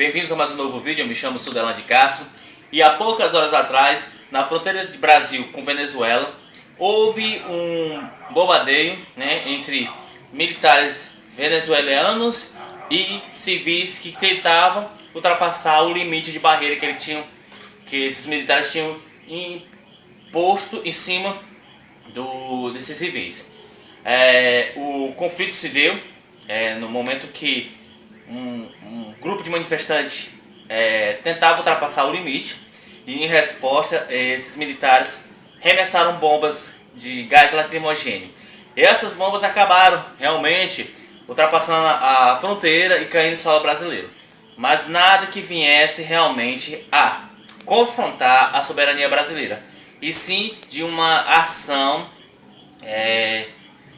bem-vindos a mais um novo vídeo. Eu me chamo Sudelan de Castro e há poucas horas atrás, na fronteira de Brasil com Venezuela, houve um bombardeio, entre militares venezuelanos e civis que tentavam ultrapassar o limite de barreira que esses militares tinham imposto em cima desses civis. O conflito se deu no momento que um grupo de manifestantes tentava ultrapassar o limite e, em resposta, esses militares remessaram bombas de gás lacrimogêneo. E essas bombas acabaram realmente ultrapassando a fronteira e caindo em solo brasileiro. Mas nada que viesse realmente a confrontar a soberania brasileira, e sim de uma ação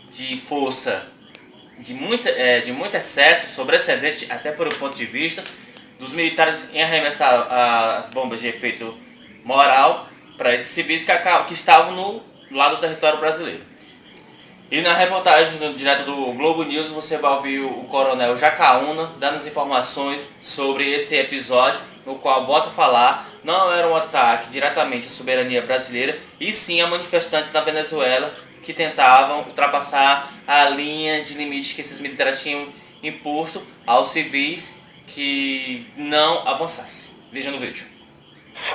de força de muito excesso, sobrecedente até por um ponto de vista dos militares em arremessar as bombas de efeito moral para esses civis que estavam no lado do território brasileiro. E na reportagem direto do Globo News você vai ouvir o coronel Jacaúna dando as informações sobre esse episódio, no qual, volto a falar, não era um ataque diretamente à soberania brasileira, e sim a manifestantes da Venezuela que tentavam ultrapassar a linha de limite que esses militares tinham imposto aos civis que não avançassem. Veja no vídeo.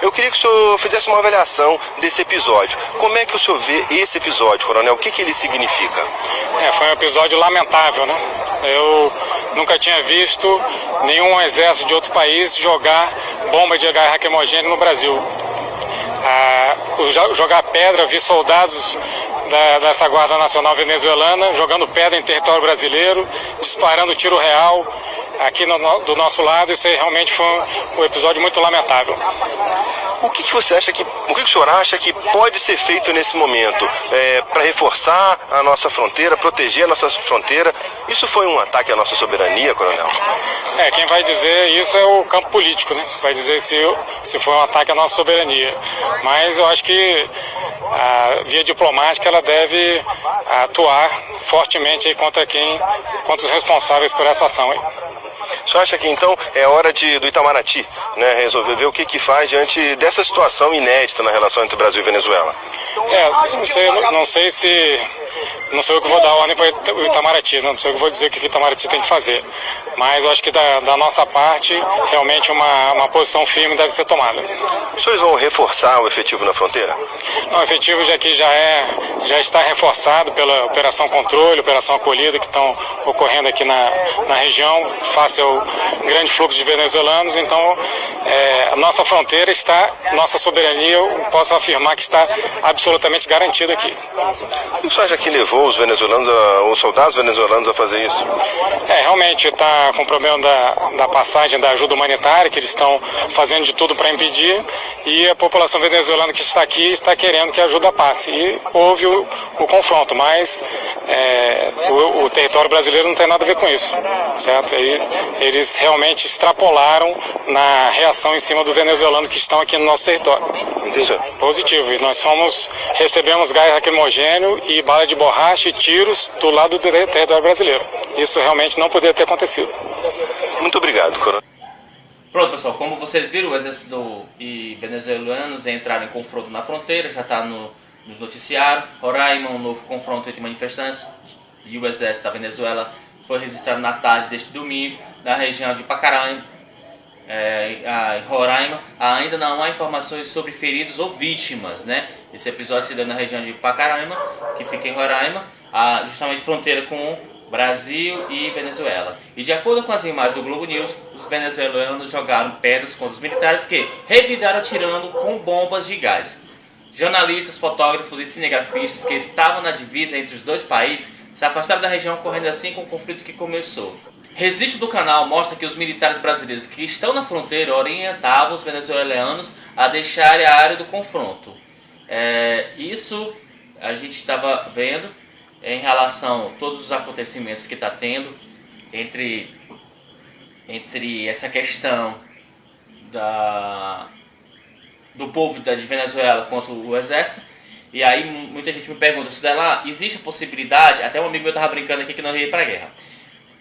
Eu queria que o senhor fizesse uma avaliação desse episódio. Como é que o senhor vê esse episódio, coronel? O que ele significa? Foi um episódio lamentável, né? Eu nunca tinha visto nenhum exército de outro país jogar bomba de gás lacrimogêneo no Brasil. Jogar pedra, vi soldados dessa Guarda Nacional venezuelana jogando pedra em território brasileiro, disparando tiro real aqui do nosso lado. Isso aí realmente foi um episódio muito lamentável. O que o senhor acha que pode ser feito nesse momento para reforçar a nossa fronteira, proteger a nossa fronteira? Isso foi um ataque à nossa soberania, coronel? Quem vai dizer isso é o campo político, né? Vai dizer se foi um ataque à nossa soberania. Mas eu acho que a via diplomática ela deve atuar fortemente aí contra os responsáveis por essa ação aí. O senhor acha que então é hora do Itamaraty, resolver ver o que faz diante dessa situação inédita na relação entre Brasil e Venezuela? Não sei o que vou dar ordem para o Itamaraty, não sei o que vou dizer o que o Itamaraty tem que fazer. Mas eu acho que da nossa parte, realmente uma posição firme deve ser tomada. Os senhores vão reforçar o efetivo na fronteira? Não, o efetivo aqui já está reforçado pela Operação Controle, Operação Acolhida, que estão ocorrendo aqui na região, face ao grande fluxo de venezuelanos. Então, a nossa fronteira nossa soberania, eu posso afirmar que está absolutamente garantida aqui. O que o senhor acha que levou os soldados venezuelanos a fazer isso? Realmente está com o problema da passagem da ajuda humanitária, que eles estão fazendo de tudo para impedir, e a população venezuelana que está aqui está querendo que a ajuda passe. E houve o confronto, mas o território brasileiro não tem nada a ver com isso, certo? Eles realmente extrapolaram na reação em cima do venezuelano que estão aqui no nosso território. Positivo. E nós recebemos gás lacrimogêneo e bala de borracha e tiros do lado do território brasileiro. Isso realmente não poderia ter acontecido. Muito obrigado, coronel. Pronto, pessoal, como vocês viram, o exército e venezuelanos entraram em confronto na fronteira, já está nos noticiários. Roraima, um novo confronto entre manifestantes e o exército da Venezuela foi registrado na tarde deste domingo, na região de Pacaraima, em Roraima. Ainda não há informações sobre feridos ou vítimas, Esse episódio se deu na região de Pacaraima, que fica em Roraima, justamente fronteira com Brasil e Venezuela. E de acordo com as imagens do Globo News, os venezuelanos jogaram pedras contra os militares que revidaram atirando com bombas de gás. Jornalistas, fotógrafos e cinegrafistas que estavam na divisa entre os dois países se afastaram da região, correndo assim com o conflito que começou. Registro do canal mostra que os militares brasileiros que estão na fronteira orientavam os venezuelanos a deixarem a área do confronto. Isso a gente estava vendo em relação a todos os acontecimentos que está tendo entre essa questão do povo de Venezuela contra o exército. E aí muita gente me pergunta, se dela existe a possibilidade, até um amigo meu estava brincando aqui que nós ia para a guerra.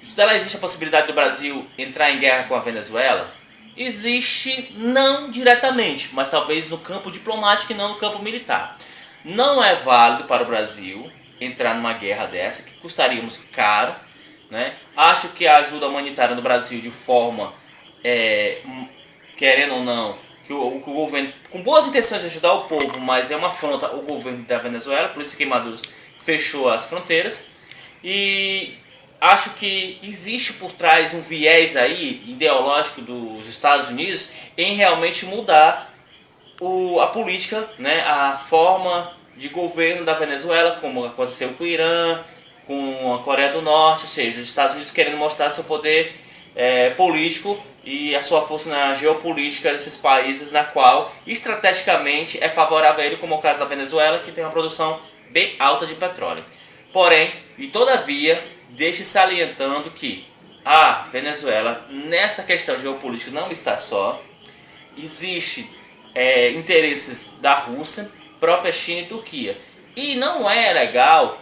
Se dela existe a possibilidade do Brasil entrar em guerra com a Venezuela, existe não diretamente, mas talvez no campo diplomático e não no campo militar. Não é válido para o Brasil entrar numa guerra dessa, que custaríamos caro, né? Acho que a ajuda humanitária no Brasil, de forma, querendo ou não, que o governo, com boas intenções de ajudar o povo, mas é uma afronta ao governo da Venezuela, por isso que Maduro fechou as fronteiras. E acho que existe por trás um viés aí ideológico dos Estados Unidos em realmente mudar a política, né, a forma de governo da Venezuela, como aconteceu com o Irã, com a Coreia do Norte, ou seja, os Estados Unidos querendo mostrar seu poder político e a sua força na geopolítica desses países, na qual estrategicamente é favorável a ele, como é o caso da Venezuela, que tem uma produção bem alta de petróleo. Porém, e todavia, deixe salientando que a Venezuela, nessa questão geopolítica, não está só. Existe interesses da Rússia, própria China e Turquia. E não é legal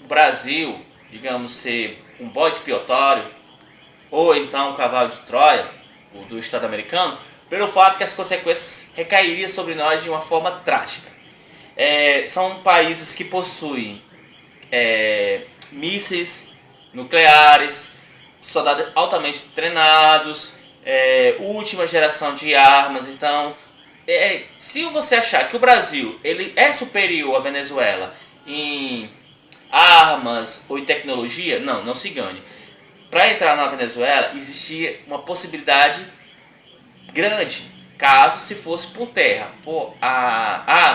o Brasil, digamos, ser um bode expiatório, ou então um cavalo de Troia, do Estado americano, pelo fato que as consequências recairiam sobre nós de uma forma trágica. São países que possuem mísseis nucleares, soldados altamente treinados, última geração de armas. Então, se você achar que o Brasil ele é superior à Venezuela em armas ou em tecnologia, não se engane. Para entrar na Venezuela existia uma possibilidade grande, caso se fosse por terra.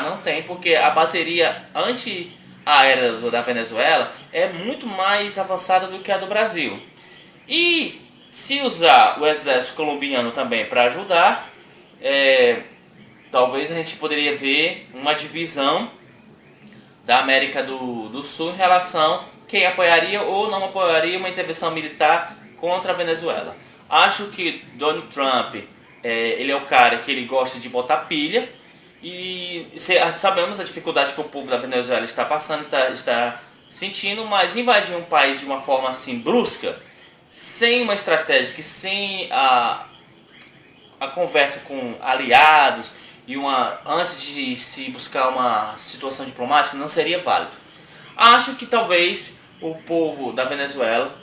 Não tem, porque a bateria anti-aérea da Venezuela é muito mais avançada do que a do Brasil. E se usar o exército colombiano também para ajudar, talvez a gente poderia ver uma divisão da América do Sul em relação a quem apoiaria ou não apoiaria uma intervenção militar contra a Venezuela. Acho que Donald Trump, ele é o cara que ele gosta de botar pilha, e sabemos a dificuldade que o povo da Venezuela está passando, está sentindo, mas invadir um país de uma forma assim brusca, sem uma estratégia, sem a conversa com aliados e antes de se buscar uma situação diplomática, não seria válido. Acho que talvez o povo da Venezuela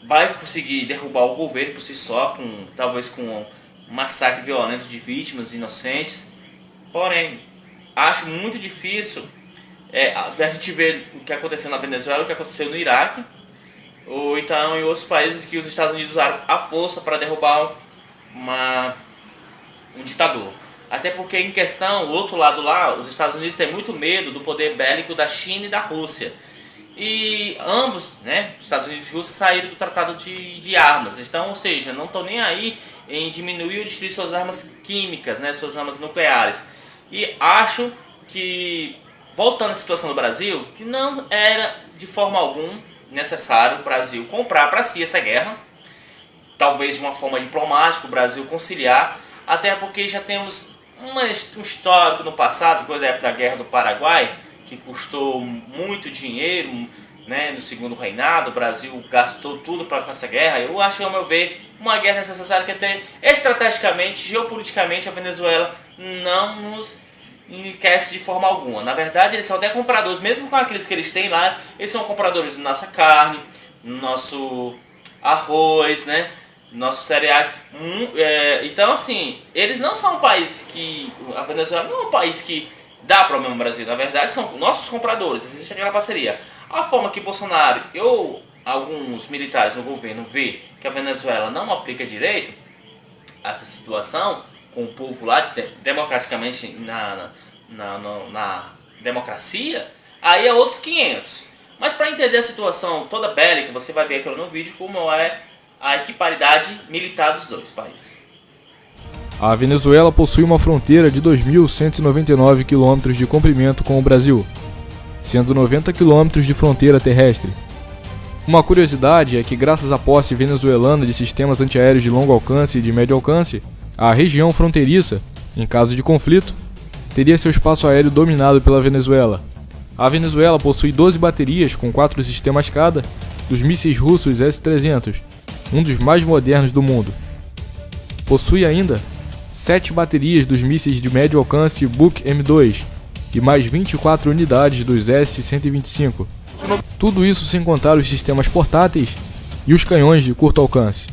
vai conseguir derrubar o governo por si só, talvez com um massacre violento de vítimas inocentes. Porém, acho muito difícil a gente ver o que aconteceu na Venezuela, o que aconteceu no Iraque, ou então em outros países que os Estados Unidos usaram a força para derrubar um ditador. Até porque, em questão, o outro lado lá, os Estados Unidos têm muito medo do poder bélico da China e da Rússia. E ambos, Estados Unidos e Rússia, saíram do tratado de armas. Então, ou seja, não estão nem aí em diminuir ou destruir suas armas químicas, suas armas nucleares. E acho que, voltando à situação do Brasil, que não era de forma alguma necessário o Brasil comprar para si essa guerra. Talvez de uma forma diplomática o Brasil conciliar, até porque já temos um histórico no passado, coisa da época da Guerra do Paraguai, que custou muito dinheiro, no segundo reinado. O Brasil gastou tudo para essa guerra. Eu acho, ao meu ver, uma guerra necessária, que até estrategicamente, geopoliticamente, a Venezuela não nos enriquece de forma alguma. Na verdade, eles são até compradores, mesmo com aqueles que eles têm lá, eles são compradores da nossa carne, nosso arroz, nossos cereais. Então, assim, eles não são um país que... A Venezuela não é um país que dá problema no Brasil. Na verdade, são nossos compradores. Existe aquela parceria. A forma que Bolsonaro ou alguns militares no governo vê que a Venezuela não aplica direito essa situação com o povo lá, democraticamente na democracia, aí é outros 500. Mas para entender a situação toda bélica, você vai ver aqui no vídeo como é a equiparidade militar dos dois países. A Venezuela possui uma fronteira de 2.199 km de comprimento com o Brasil, sendo 90 km de fronteira terrestre. Uma curiosidade é que, graças à posse venezuelana de sistemas antiaéreos de longo alcance e de médio alcance, a região fronteiriça, em caso de conflito, teria seu espaço aéreo dominado pela Venezuela. A Venezuela possui 12 baterias com 4 sistemas cada dos mísseis russos S-300, um dos mais modernos do mundo. possui ainda 7 baterias dos mísseis de médio alcance Buk M2 e mais 24 unidades dos S-125. Tudo isso sem contar os sistemas portáteis e os canhões de curto alcance.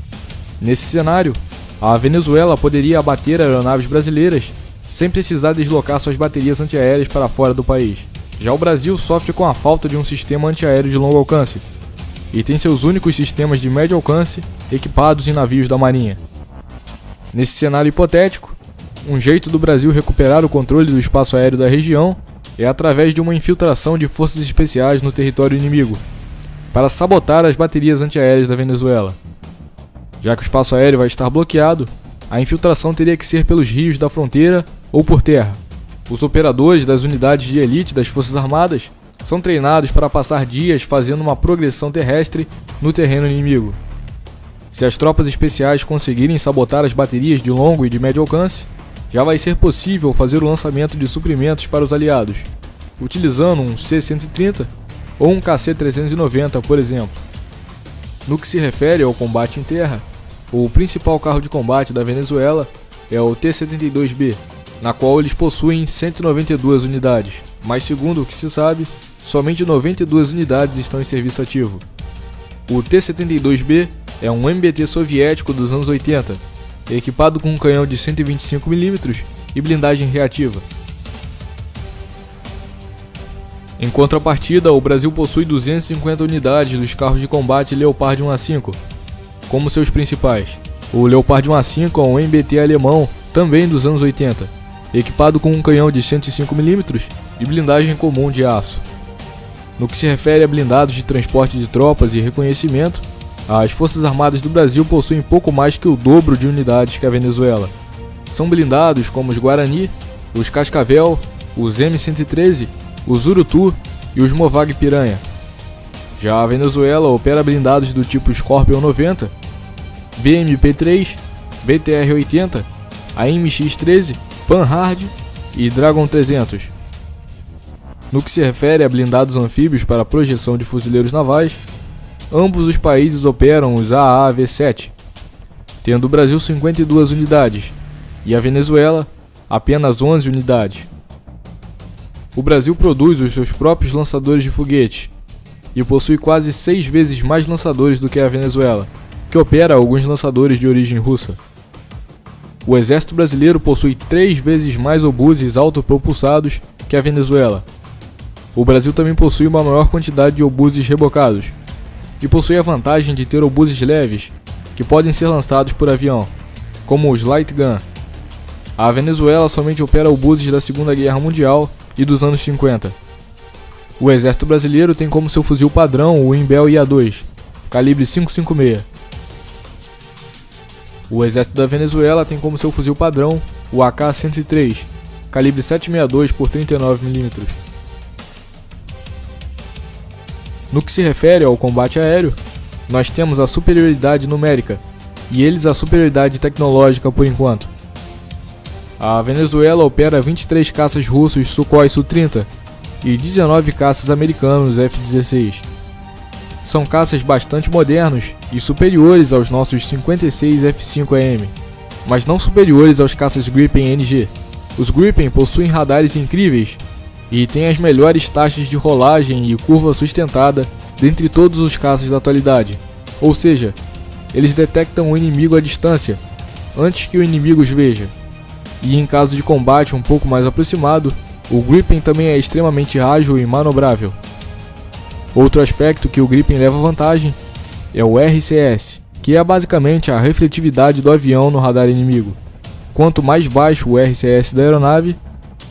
Nesse cenário, a Venezuela poderia abater aeronaves brasileiras sem precisar deslocar suas baterias antiaéreas para fora do país. Já o Brasil sofre com a falta de um sistema antiaéreo de longo alcance e tem seus únicos sistemas de médio alcance equipados em navios da Marinha. Nesse cenário hipotético, um jeito do Brasil recuperar o controle do espaço aéreo da região é através de uma infiltração de forças especiais no território inimigo, para sabotar as baterias antiaéreas da Venezuela. Já que o espaço aéreo vai estar bloqueado, a infiltração teria que ser pelos rios da fronteira ou por terra. Os operadores das unidades de elite das Forças Armadas são treinados para passar dias fazendo uma progressão terrestre no terreno inimigo. Se as tropas especiais conseguirem sabotar as baterias de longo e de médio alcance, já vai ser possível fazer o lançamento de suprimentos para os aliados, utilizando um C-130 ou um KC-390, por exemplo. No que se refere ao combate em terra, o principal carro de combate da Venezuela é o T-72B, na qual eles possuem 192 unidades, mas segundo o que se sabe, somente 92 unidades estão em serviço ativo. O T-72B é um MBT soviético dos anos 80, equipado com um canhão de 125 mm e blindagem reativa. Em contrapartida, o Brasil possui 250 unidades dos carros de combate Leopard 1A5, como seus principais. O Leopard 1A5 é um MBT alemão, também dos anos 80, equipado com um canhão de 105 mm e blindagem comum de aço. No que se refere a blindados de transporte de tropas e reconhecimento, as Forças Armadas do Brasil possuem pouco mais que o dobro de unidades que a Venezuela. São blindados como os Guarani, os Cascavel, os M113, os Urutu e os Movag Piranha. Já a Venezuela opera blindados do tipo Scorpion 90, BMP-3, BTR-80, AMX-13, Panhard e Dragon 300. No que se refere a blindados anfíbios para projeção de fuzileiros navais, ambos os países operam os AAV-7, tendo o Brasil 52 unidades e a Venezuela apenas 11 unidades. O Brasil produz os seus próprios lançadores de foguete e possui quase 6 vezes mais lançadores do que a Venezuela, que opera alguns lançadores de origem russa. O exército brasileiro possui 3 vezes mais obuses autopropulsados que a Venezuela. O Brasil também possui uma maior quantidade de obuses rebocados e possui a vantagem de ter obuses leves, que podem ser lançados por avião, como os Light Gun. A Venezuela somente opera obuses da Segunda Guerra Mundial e dos anos 50. O exército brasileiro tem como seu fuzil padrão o Imbel IA-2, calibre 5.56. O exército da Venezuela tem como seu fuzil padrão o AK-103, calibre 7.62 por 39 mm. No que se refere ao combate aéreo, nós temos a superioridade numérica e eles a superioridade tecnológica por enquanto. A Venezuela opera 23 caças russos Sukhoi Su-30 e 19 caças americanos F-16. São caças bastante modernos e superiores aos nossos 56 F-5AM, mas não superiores aos caças Gripen NG. Os Gripen possuem radares incríveis e têm as melhores taxas de rolagem e curva sustentada dentre todos os caças da atualidade, ou seja, eles detectam o inimigo à distância, antes que o inimigo os veja. E em caso de combate um pouco mais aproximado, o Gripen também é extremamente ágil e manobrável. Outro aspecto que o Gripen leva vantagem é o RCS, que é basicamente a refletividade do avião no radar inimigo. Quanto mais baixo o RCS da aeronave,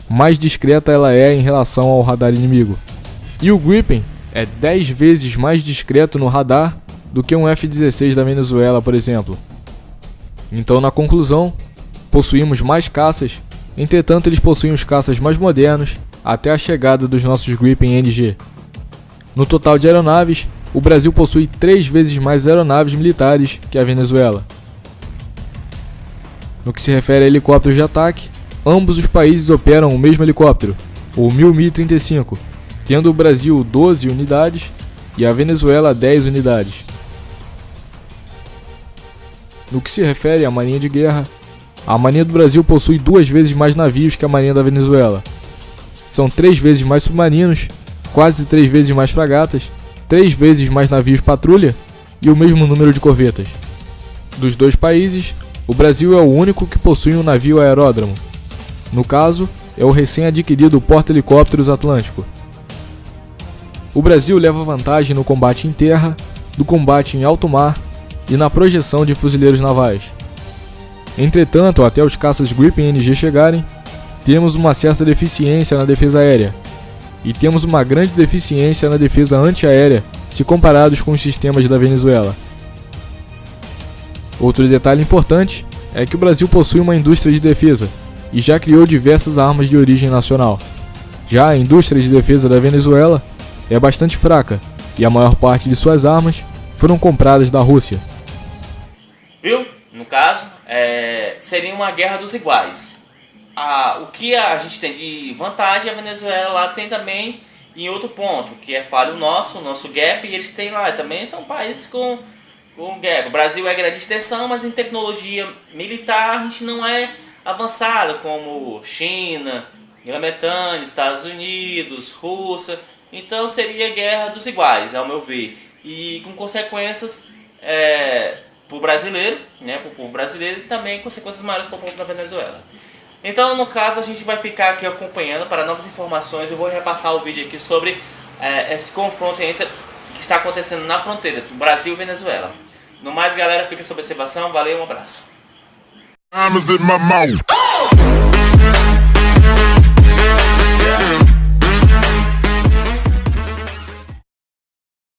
mais discreta ela é em relação ao radar inimigo. E o Gripen é 10 vezes mais discreto no radar do que um F-16 da Venezuela, por exemplo. Então, na conclusão, possuímos mais caças, entretanto eles possuem os caças mais modernos até a chegada dos nossos Gripen NG. No total de aeronaves, o Brasil possui 3 vezes mais aeronaves militares que a Venezuela. No que se refere a helicópteros de ataque, ambos os países operam o mesmo helicóptero, o Mi-35, tendo o Brasil 12 unidades e a Venezuela 10 unidades. No que se refere à marinha de guerra, a marinha do Brasil possui 2 vezes mais navios que a marinha da Venezuela. São 3 vezes mais submarinos, quase 3 vezes mais fragatas, 3 vezes mais navios patrulha e o mesmo número de corvetas. Dos 2 países, o Brasil é o único que possui um navio aeródromo. No caso, é o recém-adquirido Porta-Helicópteros Atlântico. O Brasil leva vantagem no combate em terra, no combate em alto mar e na projeção de fuzileiros navais. Entretanto, até os caças Gripen NG chegarem, temos uma certa deficiência na defesa aérea, e temos uma grande deficiência na defesa antiaérea se comparados com os sistemas da Venezuela. Outro detalhe importante é que o Brasil possui uma indústria de defesa e já criou diversas armas de origem nacional. Já a indústria de defesa da Venezuela é bastante fraca e a maior parte de suas armas foram compradas da Rússia. Viu? No caso, seria uma guerra dos iguais. O que a gente tem de vantagem, a Venezuela lá tem também em outro ponto, que é falho nosso gap, e eles têm lá, também são países com gap. O Brasil é grande extensão, mas em tecnologia militar a gente não é avançado, como China, Grã-Bretanha, Estados Unidos, Rússia. Então seria guerra dos iguais, ao meu ver, e com consequências para o brasileiro, né, para o povo brasileiro, e também consequências maiores para o povo da Venezuela. Então, no caso, a gente vai ficar aqui acompanhando para novas informações. Eu vou repassar o vídeo aqui sobre esse confronto que está acontecendo na fronteira do Brasil e Venezuela. No mais, galera, fica sob observação. Valeu, um abraço.